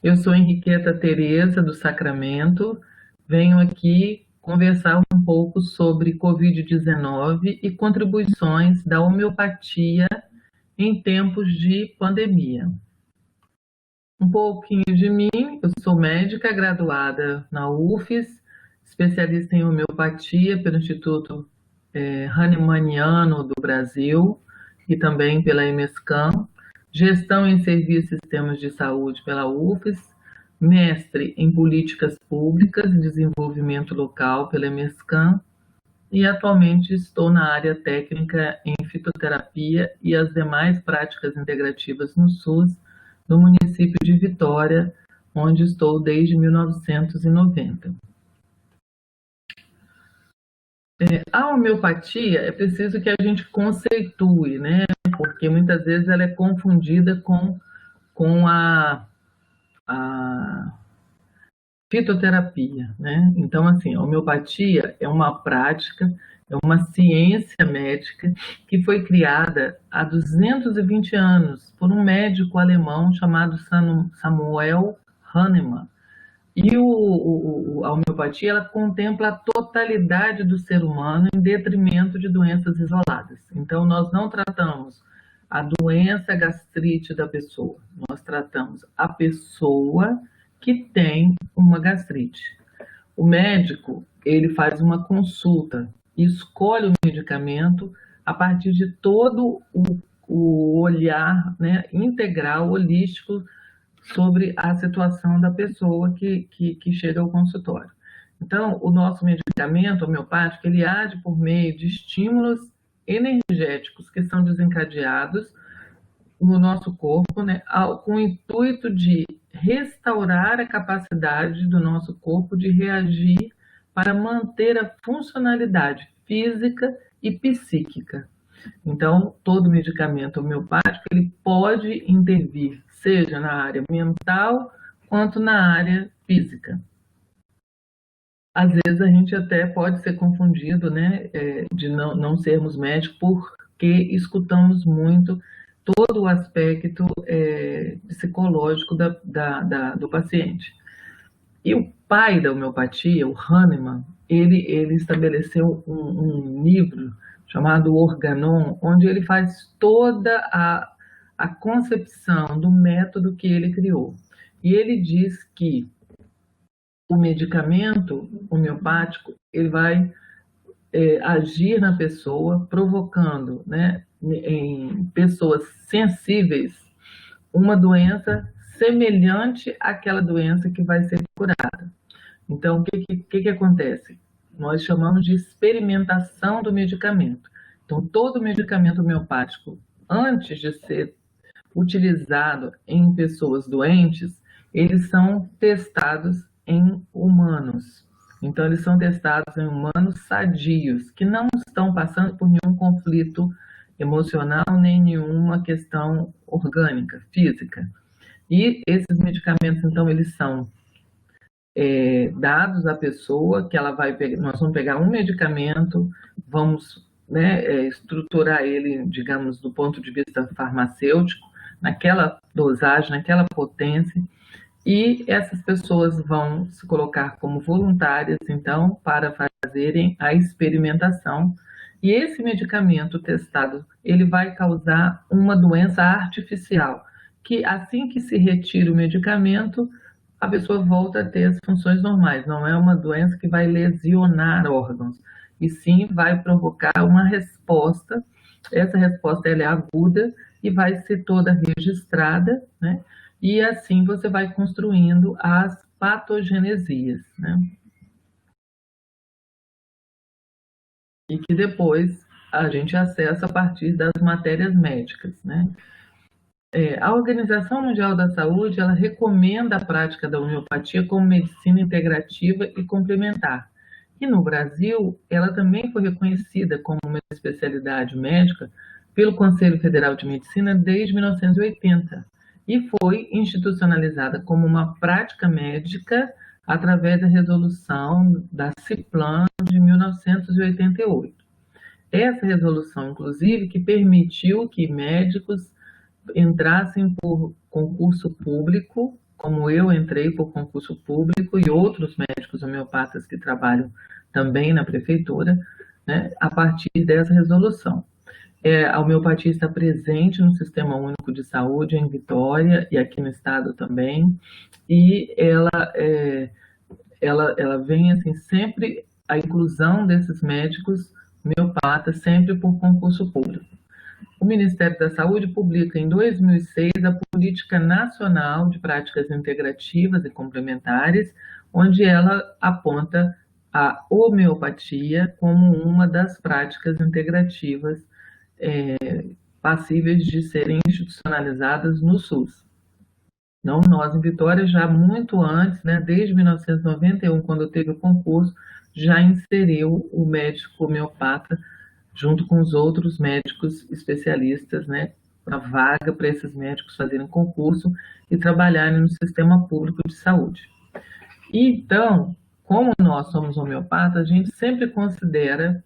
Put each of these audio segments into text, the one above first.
Eu sou Henriqueta Tereza, do Sacramento. Venho aqui conversar um pouco sobre Covid-19 e contribuições da homeopatia em tempos de pandemia. Um pouquinho de mim: eu sou médica graduada na UFES, especialista em homeopatia pelo Instituto Hahnemanniano do Brasil e também pela EMESCAM, gestão em serviços e sistemas de saúde pela UFES, mestre em políticas públicas e desenvolvimento local pela EMESCAM, e atualmente estou na área técnica em fitoterapia e as demais práticas integrativas no SUS, no município de Vitória, onde estou desde 1990. A homeopatia é preciso que a gente conceitue, né? Porque muitas vezes ela é confundida com a fitoterapia, né? Então, assim, a homeopatia é uma prática, é uma ciência médica que foi criada há 220 anos por um médico alemão chamado Samuel Hahnemann. E a homeopatia, ela contempla a totalidade do ser humano em detrimento de doenças isoladas. Então, nós não tratamos a doença gastrite da pessoa, nós tratamos a pessoa que tem uma gastrite. O médico, ele faz uma consulta e escolhe o medicamento a partir de todo o olhar, né, integral, holístico, sobre a situação da pessoa que chega ao consultório. Então, o nosso medicamento homeopático, ele age por meio de estímulos energéticos que são desencadeados no nosso corpo, né, com o intuito de restaurar a capacidade do nosso corpo de reagir para manter a funcionalidade física e psíquica. Então, todo medicamento homeopático, ele pode intervir, seja na área mental, quanto na área física. Às vezes a gente até pode ser confundido, né, de não sermos médicos, porque escutamos muito todo o aspecto psicológico do paciente. E o pai da homeopatia, o Hahnemann, ele estabeleceu um livro chamado Organon, onde ele faz toda a concepção do método que ele criou. E ele diz que o medicamento homeopático, ele vai agir na pessoa, provocando, né, em pessoas sensíveis, uma doença semelhante àquela doença que vai ser curada. Então, o que acontece? Nós chamamos de experimentação do medicamento. Então, todo medicamento homeopático, antes de ser utilizado em pessoas doentes, eles são testados em humanos. Então, eles são testados em humanos sadios, que não estão passando por nenhum conflito emocional, nem nenhuma questão orgânica, física. E esses medicamentos, então, eles são dados à pessoa, que ela vai pegar, nós vamos pegar um medicamento, vamos, né, estruturar ele, digamos, do ponto de vista farmacêutico, naquela dosagem, naquela potência, e essas pessoas vão se colocar como voluntárias, então, para fazerem a experimentação. E esse medicamento testado, ele vai causar uma doença artificial, que assim que se retira o medicamento, a pessoa volta a ter as funções normais. Não é uma doença que vai lesionar órgãos, e sim vai provocar uma resposta. Essa resposta, ela é aguda e vai ser toda registrada, né? E assim você vai construindo as patogenesias, né? E que depois a gente acessa a partir das matérias médicas, né? A Organização Mundial da Saúde, ela recomenda a prática da homeopatia como medicina integrativa e complementar. E no Brasil, ela também foi reconhecida como uma especialidade médica pelo Conselho Federal de Medicina desde 1980 e foi institucionalizada como uma prática médica através da resolução da CIPLAN de 1988. Essa resolução, inclusive, que permitiu que médicos entrassem por concurso público como eu entrei por concurso público e outros médicos homeopatas que trabalham também na prefeitura, né, a partir dessa resolução. A homeopatia está presente no Sistema Único de Saúde em Vitória e aqui no estado também, e ela vem assim sempre a inclusão desses médicos homeopatas sempre por concurso público. O Ministério da Saúde publica em 2006 a Política Nacional de Práticas Integrativas e Complementares, onde ela aponta a homeopatia como uma das práticas integrativas passíveis de serem institucionalizadas no SUS. Não nós, em Vitória, já muito antes, né, desde 1991, quando teve o concurso, já inseriu o médico homeopata junto com os outros médicos especialistas, né, para vaga para esses médicos fazerem concurso e trabalharem no sistema público de saúde. Então, como nós somos homeopatas, a gente sempre considera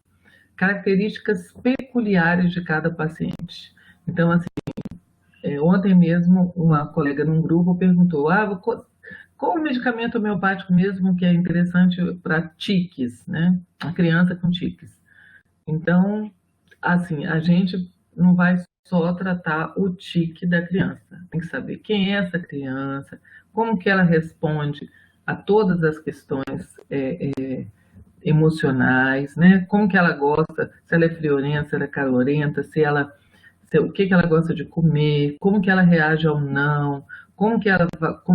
características peculiares de cada paciente. Então, assim, ontem mesmo uma colega num grupo perguntou: qual o medicamento homeopático mesmo que é interessante para tiques, né? A criança com tiques. Então, assim, a gente não vai só tratar o tique da criança. Tem que saber quem é essa criança, como que ela responde a todas as questões emocionais, né? Como que ela gosta, se ela é friorenta, se ela é calorenta, o que ela gosta de comer, como que ela reage ao não, como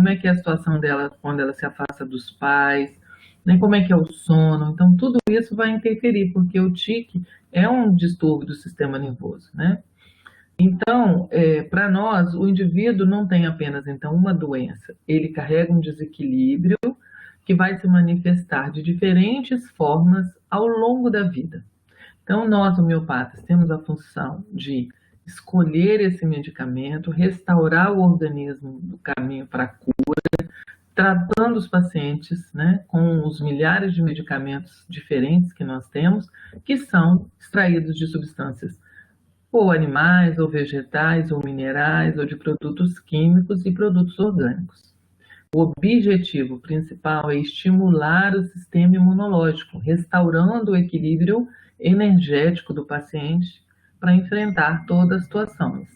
é que é a situação dela quando ela se afasta dos pais, né? Como é que é o sono. Então, tudo isso vai interferir, porque o tique é um distúrbio do sistema nervoso, né? Então, para nós, o indivíduo não tem apenas, então, uma doença. Ele carrega um desequilíbrio que vai se manifestar de diferentes formas ao longo da vida. Então, nós, homeopatas, temos a função de escolher esse medicamento, restaurar o organismo do caminho para a cura, tratando os pacientes, né, com os milhares de medicamentos diferentes que nós temos, que são extraídos de substâncias ou animais, ou vegetais, ou minerais, ou de produtos químicos e produtos orgânicos. O objetivo principal é estimular o sistema imunológico, restaurando o equilíbrio energético do paciente para enfrentar todas as situações.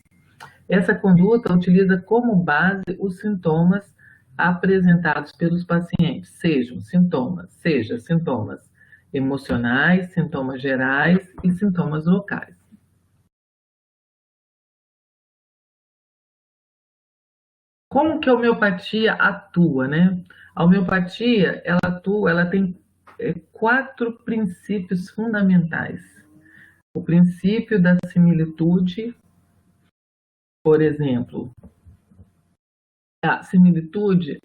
Essa conduta utiliza como base os sintomas apresentados pelos pacientes, seja sintomas emocionais, sintomas gerais e sintomas locais. Como que a homeopatia atua, né? A homeopatia, ela tem 4 princípios fundamentais. O princípio da similitude, por exemplo, a similitude,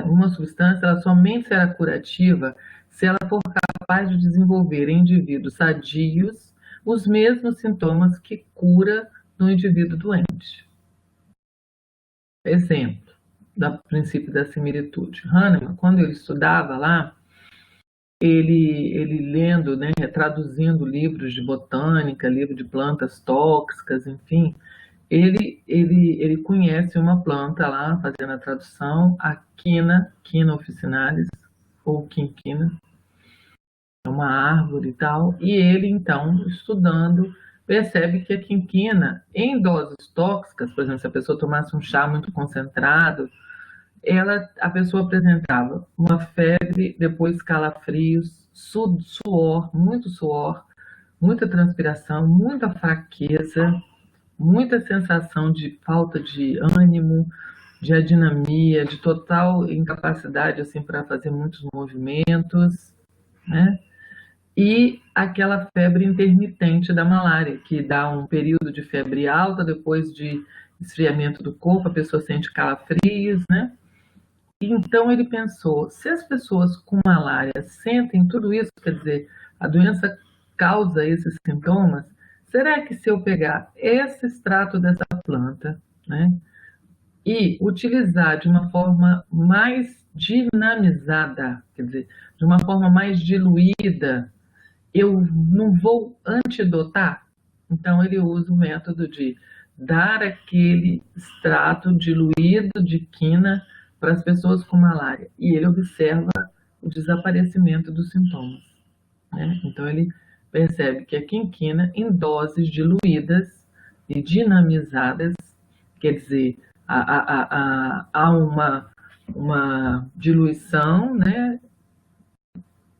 uma substância, ela somente será curativa se ela for capaz de desenvolver em indivíduos sadios os mesmos sintomas que cura no indivíduo doente. Exemplo do princípio da similitude. Hahnemann, quando ele estudava lá, ele lendo, né, traduzindo livros de botânica, livro de plantas tóxicas, enfim, ele conhece uma planta lá, fazendo a tradução, a Quina officinalis, ou quinquina, é uma árvore e tal, e ele, então, estudando, percebe que a quinquina, em doses tóxicas, por exemplo, se a pessoa tomasse um chá muito concentrado, a pessoa apresentava uma febre, depois calafrios, suor, muita transpiração, muita fraqueza, muita sensação de falta de ânimo, de adinamia, de total incapacidade assim, para fazer muitos movimentos, né? E aquela febre intermitente da malária, que dá um período de febre alta, depois de esfriamento do corpo, a pessoa sente calafrios, né? Então ele pensou, se as pessoas com malária sentem tudo isso, quer dizer, a doença causa esses sintomas, será que se eu pegar esse extrato dessa planta, né, e utilizar de uma forma mais dinamizada, quer dizer, de uma forma mais diluída, eu não vou antidotar? Então ele usa o método de dar aquele extrato diluído de quina para as pessoas com malária. E ele observa o desaparecimento dos sintomas, né? Então, ele percebe que a quinquina, em doses diluídas e dinamizadas, quer dizer, há uma diluição, né?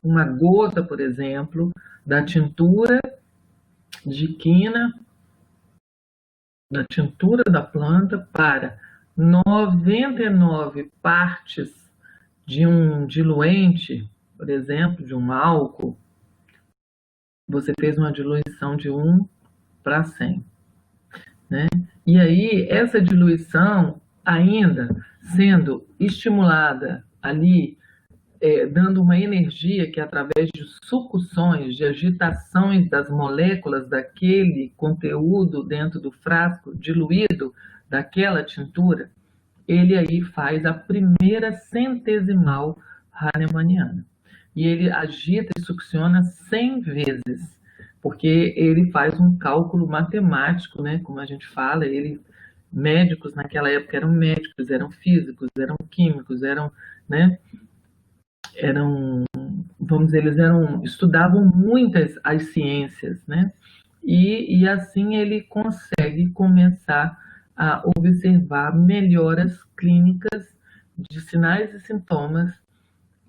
Uma gota, por exemplo, da tintura de quina, da tintura da planta, para 99 partes de um diluente, por exemplo, de um álcool, você fez uma diluição de 1 para 100, né? E aí, essa diluição, ainda sendo estimulada ali, dando uma energia que, através de sucções, de agitações das moléculas daquele conteúdo dentro do frasco diluído, daquela tintura, ele aí faz a primeira centesimal hahnemanniana. E ele agita e succiona 100 vezes, porque ele faz um cálculo matemático, né? Como a gente fala, médicos naquela época eram médicos, eram físicos, eram químicos, né? Vamos dizer, estudavam muitas as ciências, né? E assim ele consegue começar a observar melhoras clínicas de sinais e sintomas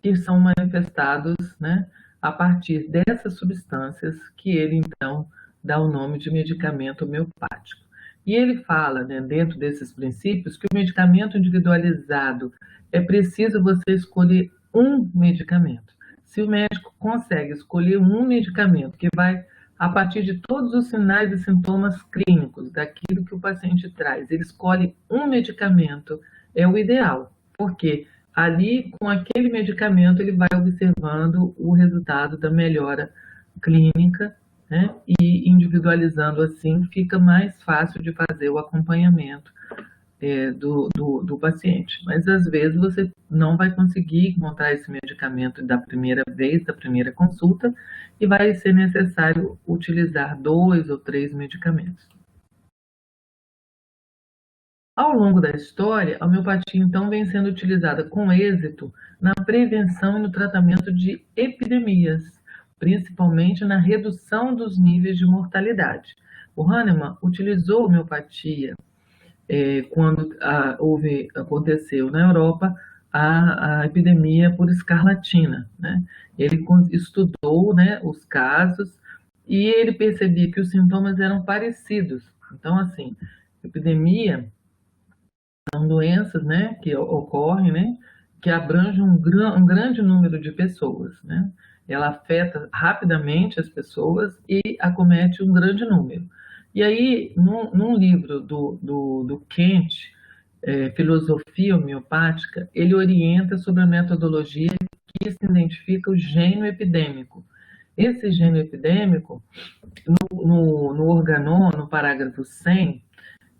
que são manifestados, né, a partir dessas substâncias que ele, então, dá o nome de medicamento homeopático. E ele fala, né, dentro desses princípios, que o medicamento individualizado é preciso você escolher um medicamento. Se o médico consegue escolher um medicamento que vai, a partir de todos os sinais e sintomas clínicos daquilo que o paciente traz, ele escolhe um medicamento, é o ideal. Por quê? Ali, com aquele medicamento, ele vai observando o resultado da melhora clínica, né? E individualizando assim, fica mais fácil de fazer o acompanhamento do paciente. Mas às vezes você não vai conseguir encontrar esse medicamento da primeira vez, da primeira consulta, e vai ser necessário utilizar 2 ou 3 medicamentos. Ao longo da história, a homeopatia, então, vem sendo utilizada com êxito na prevenção e no tratamento de epidemias, principalmente na redução dos níveis de mortalidade. O Hahnemann utilizou a homeopatia quando aconteceu na Europa a epidemia por escarlatina, né? Ele estudou, né, os casos e ele percebia que os sintomas eram parecidos. Então, assim, epidemia são doenças, né, que ocorrem, né, que abrangem um grande número de pessoas, né? Ela afeta rapidamente as pessoas e acomete um grande número. E aí, num livro do Kent, Filosofia Homeopática, ele orienta sobre a metodologia que se identifica o gênio epidêmico. Esse gênio epidêmico, no Organon, no parágrafo 100,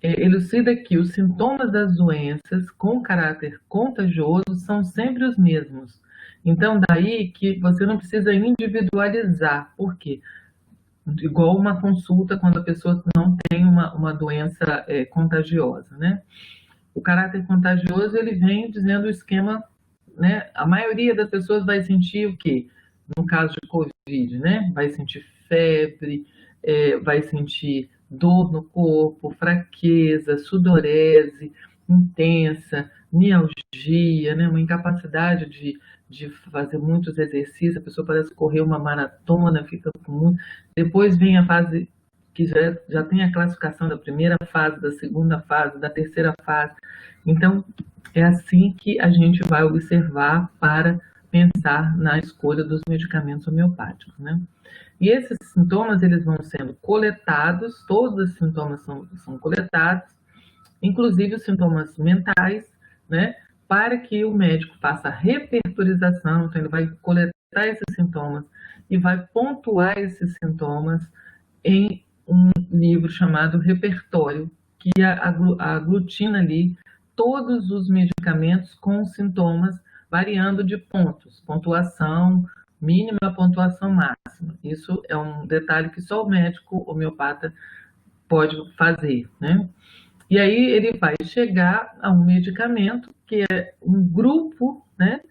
elucida que os sintomas das doenças com caráter contagioso são sempre os mesmos. Então, daí que você não precisa individualizar. Por quê? Igual uma consulta quando a pessoa não tem uma doença contagiosa, né? O caráter contagioso, ele vem dizendo o esquema, né? A maioria das pessoas vai sentir o quê? No caso de Covid, né? Vai sentir febre, vai sentir dor no corpo, fraqueza, sudorese intensa, mialgia, né? Uma incapacidade de fazer muitos exercícios, a pessoa parece correr uma maratona, fica com muito... Depois vem a fase que já tem a classificação da primeira fase, da segunda fase, da terceira fase. Então, é assim que a gente vai observar para pensar na escolha dos medicamentos homeopáticos, né? E esses sintomas, eles vão sendo coletados, todos os sintomas são coletados, inclusive os sintomas mentais, né? Para que o médico faça a repertorização, então ele vai coletar esses sintomas e vai pontuar esses sintomas em um livro chamado Repertório, que aglutina ali todos os medicamentos com sintomas variando de pontos, pontuação mínima, pontuação máxima. Isso é um detalhe que só o médico homeopata pode fazer, né? E aí ele vai chegar a um medicamento que é um grupo, né,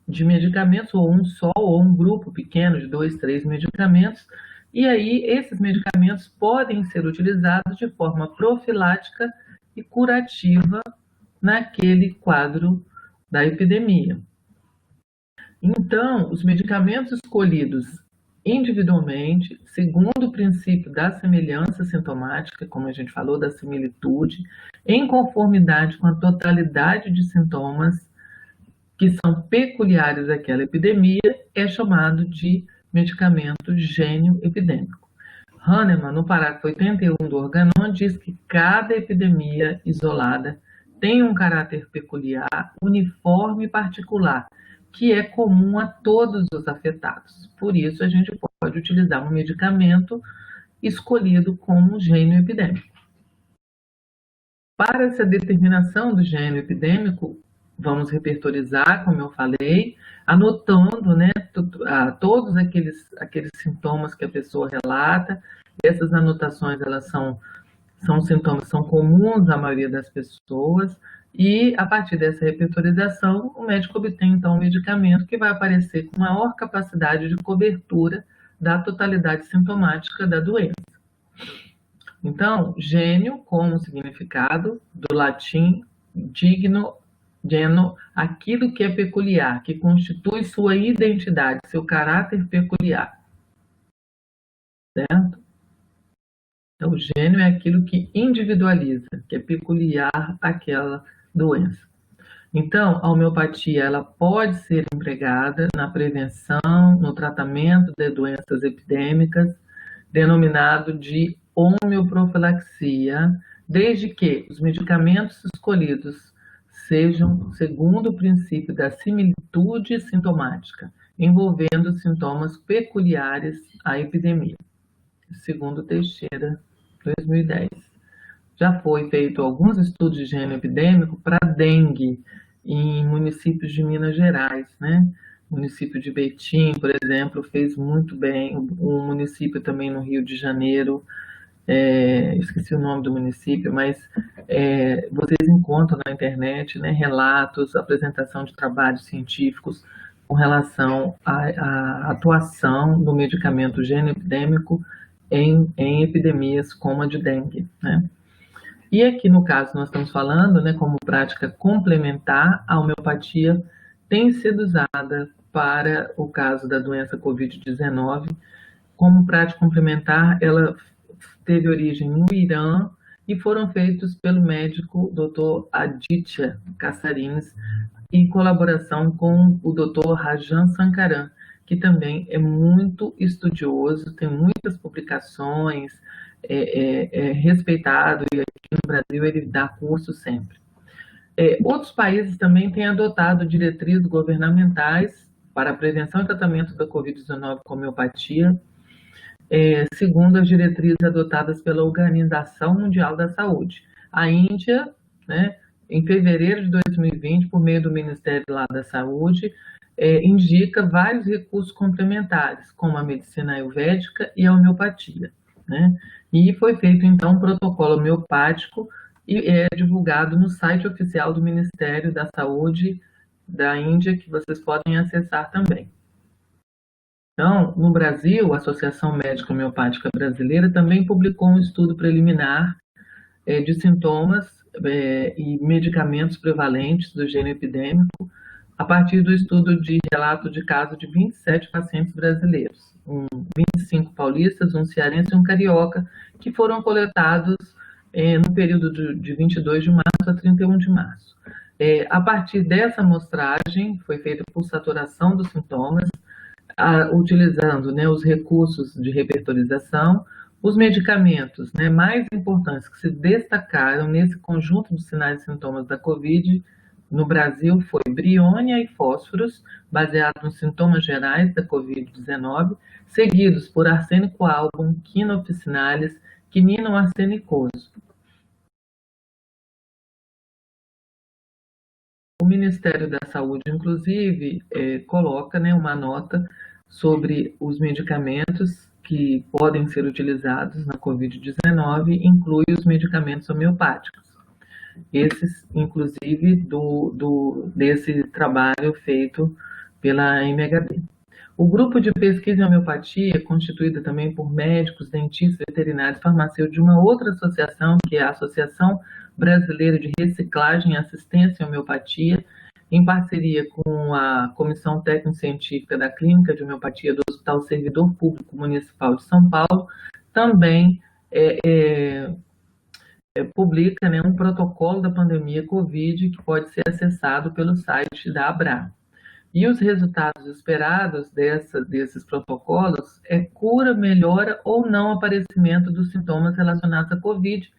de medicamentos, ou um só, ou um grupo pequeno de 2, 3 medicamentos, e aí esses medicamentos podem ser utilizados de forma profilática e curativa naquele quadro da epidemia. Então, os medicamentos escolhidos individualmente, segundo o princípio da semelhança sintomática, como a gente falou, da similitude, em conformidade com a totalidade de sintomas que são peculiares àquela epidemia, é chamado de medicamento gênio epidêmico. Hahnemann, no parágrafo 81 do Organon, diz que cada epidemia isolada tem um caráter peculiar, uniforme e particular, que é comum a todos os afetados. Por isso, a gente pode utilizar um medicamento escolhido como gênio epidêmico. Para essa determinação do gênio epidêmico, vamos repertorizar, como eu falei, anotando, né, todos aqueles sintomas que a pessoa relata. Essas anotações, elas são sintomas que são comuns à maioria das pessoas, e a partir dessa repertorização, o médico obtém então um medicamento que vai aparecer com maior capacidade de cobertura da totalidade sintomática da doença. Então, gênio, como significado do latim digno, geno, aquilo que é peculiar, que constitui sua identidade, seu caráter peculiar. Certo? Então, o gênio é aquilo que individualiza, que é peculiar àquela doença. Então, a homeopatia, ela pode ser empregada na prevenção, no tratamento de doenças epidêmicas, denominado de homeoprofilaxia, desde que os medicamentos escolhidos sejam segundo o princípio da similitude sintomática, envolvendo sintomas peculiares à epidemia, segundo Teixeira, 2010. Já foi feito alguns estudos de gênio epidêmico para dengue em municípios de Minas Gerais, né? O município de Betim, por exemplo, fez muito bem. Um município também no Rio de Janeiro, esqueci o nome do município, mas vocês encontram na internet, né, relatos, apresentação de trabalhos científicos com relação à atuação do medicamento gênio epidêmico em epidemias como a de dengue, né? E aqui, no caso, nós estamos falando, né, como prática complementar, a homeopatia tem sido usada para o caso da doença Covid-19. Como prática complementar, ela teve origem no Irã e foram feitos pelo médico Dr. Aditya Kasarins, em colaboração com o Dr. Rajan Sankaran, que também é muito estudioso, tem muitas publicações, respeitado, e aqui no Brasil ele dá curso sempre. Outros países também têm adotado diretrizes governamentais para a prevenção e tratamento da Covid-19 com homeopatia, segundo as diretrizes adotadas pela Organização Mundial da Saúde. A Índia, né, em fevereiro de 2020, por meio do Ministério lá da Saúde, indica vários recursos complementares, como a medicina ayurvédica e a homeopatia, né? E foi feito, então, um protocolo homeopático e é divulgado no site oficial do Ministério da Saúde da Índia, que vocês podem acessar também. Então, no Brasil, a Associação Médica Homeopática Brasileira também publicou um estudo preliminar de sintomas e medicamentos prevalentes do gênio epidêmico, a partir do estudo de relato de caso de 27 pacientes brasileiros, 25 paulistas, um cearense e um carioca, que foram coletados no período de 22 de março a 31 de março. A partir dessa amostragem, foi feita por saturação dos sintomas, utilizando, né, os recursos de repertorização. Os medicamentos, né, mais importantes que se destacaram nesse conjunto de sinais e sintomas da Covid no Brasil foi briônia e fósforos, baseado nos sintomas gerais da Covid-19, seguidos por arsênico album, quina officinalis, quinina arsenicoso. O Ministério da Saúde, inclusive, coloca, né, uma nota sobre os medicamentos que podem ser utilizados na Covid-19 incluem os medicamentos homeopáticos. Esses, inclusive, desse trabalho feito pela MHB. O grupo de pesquisa em homeopatia, constituído também por médicos, dentistas, veterinários, farmacêuticos, de uma outra associação, que é a Associação Brasileira de Reciclagem e Assistência em Homeopatia, em parceria com a Comissão Técnico-Científica da Clínica de Homeopatia do Hospital Servidor Público Municipal de São Paulo, também publica, né, um protocolo da pandemia Covid que pode ser acessado pelo site da ABRA. E os resultados esperados desses protocolos é cura, melhora ou não aparecimento dos sintomas relacionados à Covid,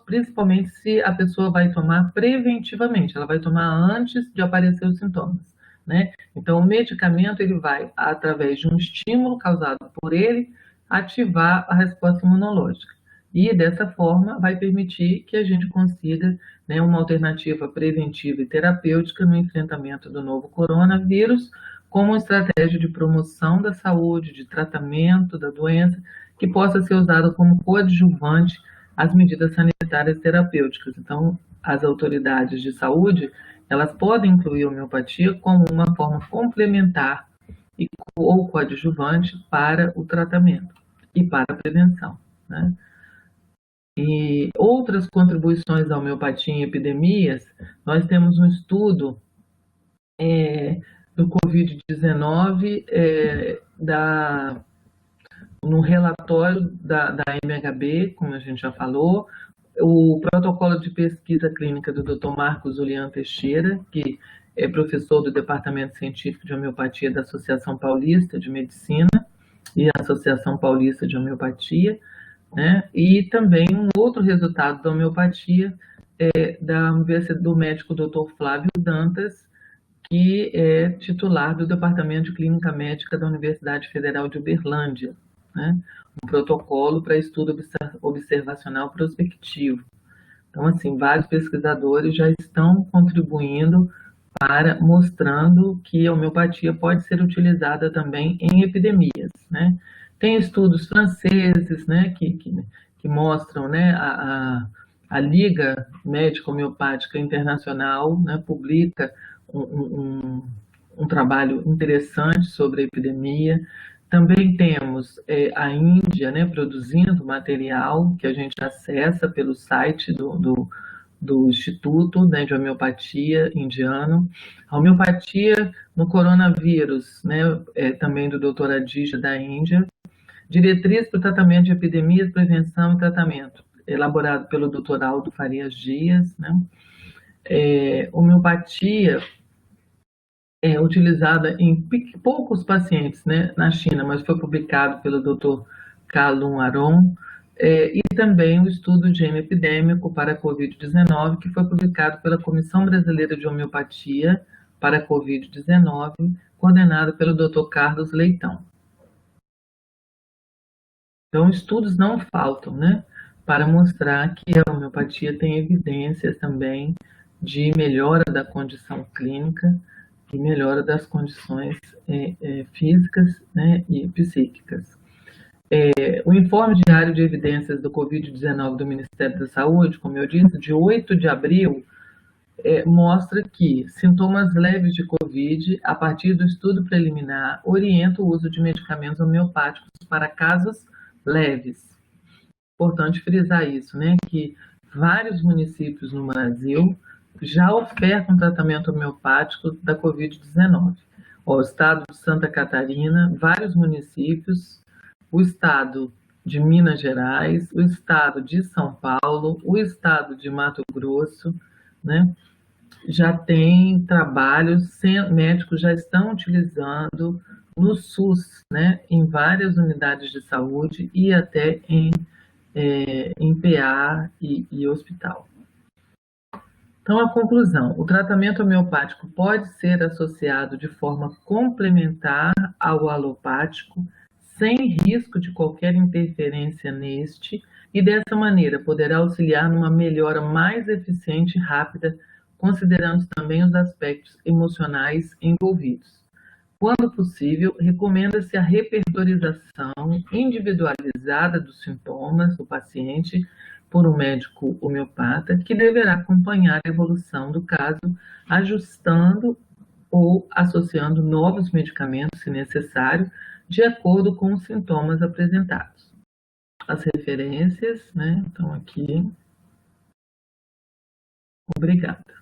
principalmente se a pessoa vai tomar preventivamente, ela vai tomar antes de aparecer os sintomas, né? Então, o medicamento, ele vai, através de um estímulo causado por ele, ativar a resposta imunológica. E, dessa forma, vai permitir que a gente consiga, né, uma alternativa preventiva e terapêutica no enfrentamento do novo coronavírus, como estratégia de promoção da saúde, de tratamento da doença, que possa ser usada como coadjuvante às medidas sanitárias terapêuticas. Então, as autoridades de saúde, elas podem incluir a homeopatia como uma forma complementar ou coadjuvante para o tratamento e para a prevenção, né? E outras contribuições da homeopatia em epidemias, nós temos um estudo do Covid-19 no relatório da MHB, como a gente já falou, o protocolo de pesquisa clínica do Dr. Marcos Julián Teixeira, que é professor do Departamento Científico de Homeopatia da Associação Paulista de Medicina e a Associação Paulista de Homeopatia, né? E também um outro resultado da homeopatia do médico Dr. Flávio Dantas, que é titular do Departamento de Clínica Médica da Universidade Federal de Uberlândia, né? Um protocolo para estudo observacional prospectivo. Então, assim, vários pesquisadores já estão contribuindo para mostrando que a homeopatia pode ser utilizada também em epidemias, né? Tem estudos franceses, né, que mostram, né, a Liga Médica Homeopática Internacional, né, publica um trabalho interessante sobre a epidemia. Também temos a Índia, né, produzindo material que a gente acessa pelo site do Instituto, né, de Homeopatia indiano. A homeopatia no coronavírus, né, também do Dr. Adija da Índia. Diretriz para o tratamento de epidemias, prevenção e tratamento, elaborado pelo Dr. Aldo Farias Dias, né? Homeopatia é utilizada em poucos pacientes, né, na China, mas foi publicado pelo Dr. Kalun Aron, e também o estudo de gene epidêmico para a Covid-19, que foi publicado pela Comissão Brasileira de Homeopatia para a Covid-19, coordenado pelo Dr. Carlos Leitão. Então, estudos não faltam, né, para mostrar que a homeopatia tem evidências também de melhora da condição clínica e melhora das condições físicas, né, e psíquicas. O informe diário de evidências do Covid-19 do Ministério da Saúde, como eu disse, de 8 de abril, mostra que sintomas leves de Covid, a partir do estudo preliminar, orienta o uso de medicamentos homeopáticos para casos leves. Importante frisar isso, né, que vários municípios no Brasil já ofertam tratamento homeopático da Covid-19. O estado de Santa Catarina, vários municípios, o estado de Minas Gerais, o estado de São Paulo, o estado de Mato Grosso, né, já tem trabalhos, médicos já estão utilizando no SUS, né, em várias unidades de saúde e até em PA e hospital. Então, a conclusão: o tratamento homeopático pode ser associado de forma complementar ao alopático, sem risco de qualquer interferência neste, e dessa maneira poderá auxiliar numa melhora mais eficiente e rápida, considerando também os aspectos emocionais envolvidos. Quando possível, recomenda-se a repertorização individualizada dos sintomas do paciente por um médico homeopata, que deverá acompanhar a evolução do caso, ajustando ou associando novos medicamentos, se necessário, de acordo com os sintomas apresentados. As referências, né, estão aqui. Obrigada.